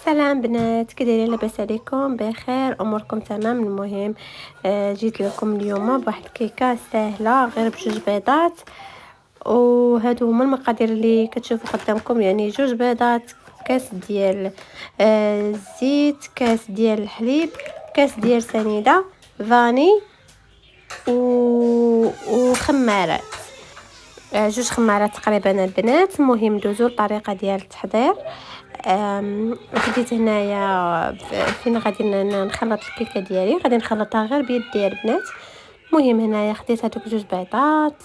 سلام بنات، كي دايرين؟ لاباس عليكم؟ بخير، اموركم تمام؟ المهم جيت لكم اليوم بواحد الكيكه سهله غير بجوج بيضات. وهادو هما المقادير اللي كتشوفوا قدامكم، يعني جوج بيضات، كاس ديال الزيت، كاس ديال الحليب، كاس ديال سنيده، فاني وخمارات، جوج خمارات تقريبا البنات. المهم ندوزو الطريقه ديال التحضير. خديت هنايا فين غادي نخلط الكيكه ديالي، غادي نخلطها غير بيدي البنات. المهم هنايا خديت هذوك جوج بيضات.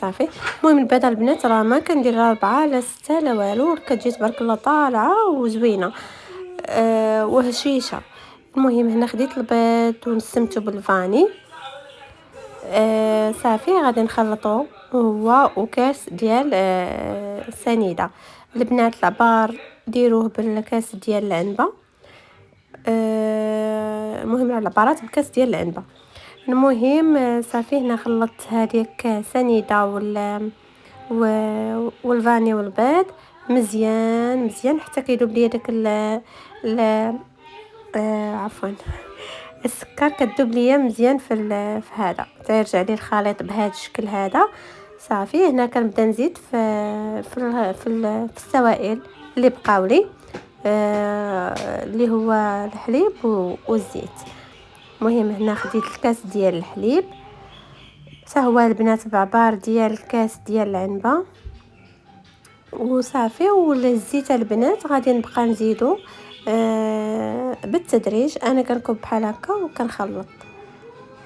صافي. المهم البيضه البنات راه ما كندير 4 لا 6 لا والو، كتجي تبارك الله طالعه وزوينه وهشيشه. المهم هنا خديت البيض ونسمته بالفاني. صافي غادي نخلطو هو وكاس ديال سنيده. البنات العبار ديروه بالكاس ديال العنبه. المهم العبارات بكاس ديال العنبه. المهم صافي هنا خلطت هذيك سنيده والفاني والبيض مزيان مزيان حتى كيذوب ليا داك عفوا السكر كتذوب ليا مزيان في هذا. تيرجع لي الخليط بهذا الشكل هذا. صافي هنا كنبدا نزيد في السوائل اللي بقاو لي، اللي هو الحليب والزيت. المهم هنا خديت الكاس ديال الحليب، حتى هو البنات بعبار ديال الكاس ديال العنبه. وصافي والزيت البنات غادي نبقى نزيدو بالتدريج. انا كنكب بحال هكا وكنخلط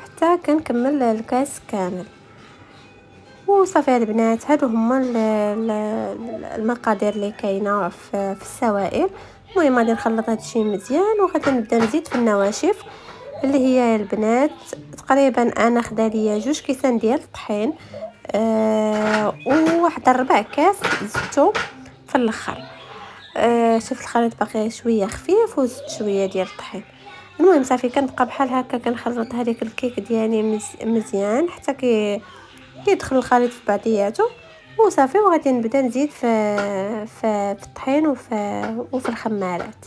حتى كنكمل الكاس كامل. وصافي البنات هادو هما المقادير اللي كاينه في السوائل. المهم غادي نخلط هادشي مزيان وغادي نبدا نزيد في النواشف اللي هي البنات تقريبا انا خدا ليا 2 كيسان ديال الطحين، وواحد 4 كاس زدتو في الاخر. شفت الخليط باقي شويه خفيف وزدت شويه ديال الطحين. المهم صافي كنبقى بحال هكا كنخلط هذيك الكيك ديالي مزيان حتى كيدخل الخليط في بعضياته. وصافي وغادي نبدا نزيد في الطحين وفي الخمارات.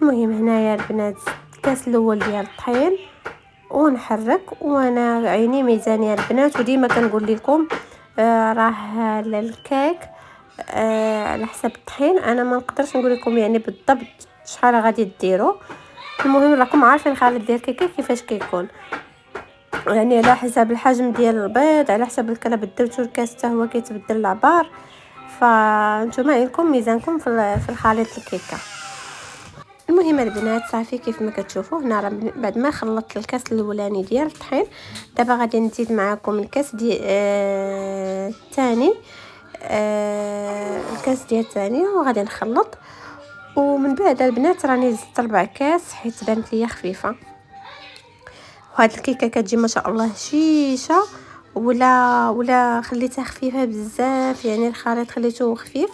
المهم هنايا البنات الكاس الاول ديال الطحين ونحرك، وانا عيني ميزانيه البنات. وديما كنقول لكم راه الكيك على حسب الطحين. انا ما نقدرش نقول لكم يعني بالضبط شحال غادي ديروا. المهم راكم عارفين الخليط ديال الكيكه كيفاش كيكون، يعني على حسب الحجم ديال البيض، على حسب الكلا بدلتو الكاس حتى هو كيتبدل العبار. فانتم عندكم ميزانكم في الخليط الكيكه. المهم البنات صافي كيف ما كتشوفوا هنا راه بعد ما خلطت الكاس الاولاني ديال الطحين، دابا غادي نزيد معكم الكاس ديال الثاني. الكاس ديال الثاني وغادي نخلط. ومن بعد البنات راني زدت 4 كاس حيت بانت ليا خفيفه. وهاد الكيكه كتجي ما شاء الله هشيشه، ولا خليتها خفيفه بزاف، يعني الخليط خليته خفيف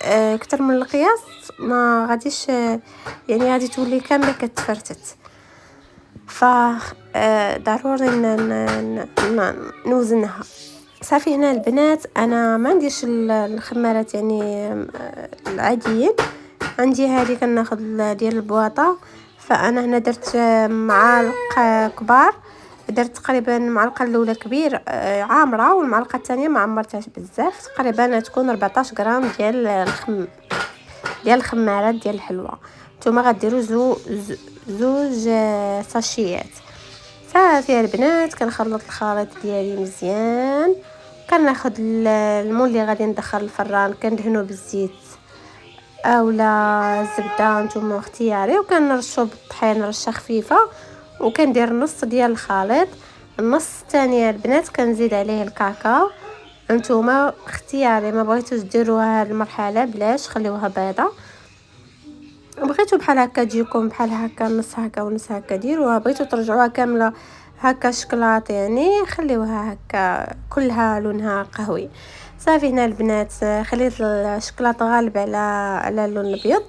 اكثر من القياس ما غاديش يعني غادي تولي كامله كتفرتت. ف ضروري نوزنها. صافي هنا البنات انا ما نديرش الخمارات يعني العاديين، عندي هذه كناخذ ديال البواطه. فانا هنا درت معالق كبار، درت تقريبا المعلقه الاولى كبير عامره، والمعلقه الثانيه ما عمرتهاش بزاف، تقريبا تكون 14 غرام ديال الخمارات ديال الحلوى. نتوما غديروا زوج ساشيات. صافي البنات كنخلط الخليط ديالي مزيان. كناخذ المول اللي غادي ندخل الفران كندهنو بالزيت اولا الزبده نتوما اختياري، وكنرشو بالطحين رشه خفيفه، وكندير نص ديال الخليط. النص الثاني البنات كنزيد عليه الكاكاو، نتوما اختياري، ما بغيتوش ديروها هاد المرحله بلاش خليوها بيضه. بغيتو بحال هكا تجيكم بحال هكا نص هكا ونص هكا ديروها، بغيتو ترجعوها كامله هكا شكلاط يعني خليوها هكا كلها لونها قهوي. صافي هنا البنات خليت الشكلاط غالب على اللون الابيض،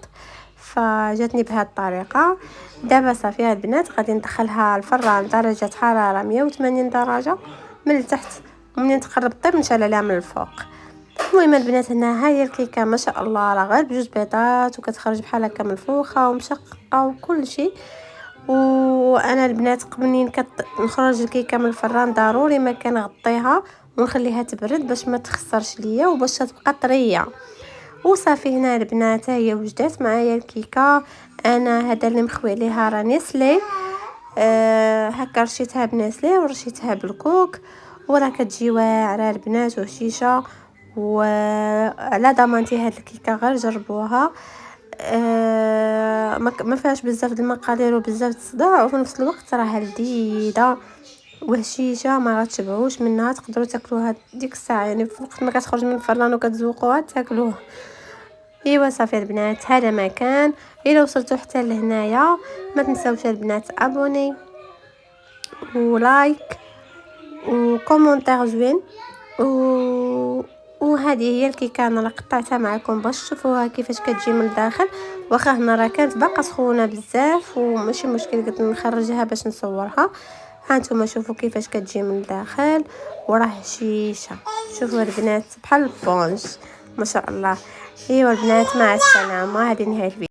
فجاتني بهذه الطريقه. دابا صافي البنات غادي ندخلها الفران درجه حراره 180 درجه من التحت، ومنين تقرب طيب نشعل عليها من الفوق. المهم البنات هنا ها هي الكيكه ما شاء الله راه غير بجوج بيضات وكتخرج بحال هكا منفوخه ومشققه وكل شيء. وانا البنات قبل منين نخرج الكيكه من الفران ضروري ما كنغطيها ونخليها تبرد باش ما تخسرش ليا وباش تبقى طريه. وصافي هنا البنات هي وجدات معايا الكيكه. انا هذا اللي مخوي عليها راه نسلي، هكا رشيتها بنسلي ورشيتها بالكوك وراه كتجي واعره البنات وهشيشه. وعلى ضمانتي هاد الكيكه غير جربوها. ما فيهاش بزاف د المقادير وبزاف د الصداع، وفي نفس الوقت راها لذيذه وهشيشه ما غتشبعوش منها. تقدروا تاكلوها ديك الساعه يعني في وقت ما كتخرج من الفران وكتذوقوها تاكلوها. ايوا صافي البنات هذا ما كان. الا وصلتوا حتى لهنايا ما تنساوش البنات ابوني ولايك وكومونتير زوين. وهذه هي الكيكه انا قطعتها معكم باش تشوفوها كيفاش كتجي من الداخل. واخا هنا راه كانت باقا سخونه بزاف وماشي مشكل، قلت نخرجها باش نصورها. ها نتوما شوفوا كيفاش كتجي من الداخل وراه هشيشه. شوفوا البنات بحال البونج ما شاء الله. ايوا البنات مع السلامه، هذه نهايه الفيديو.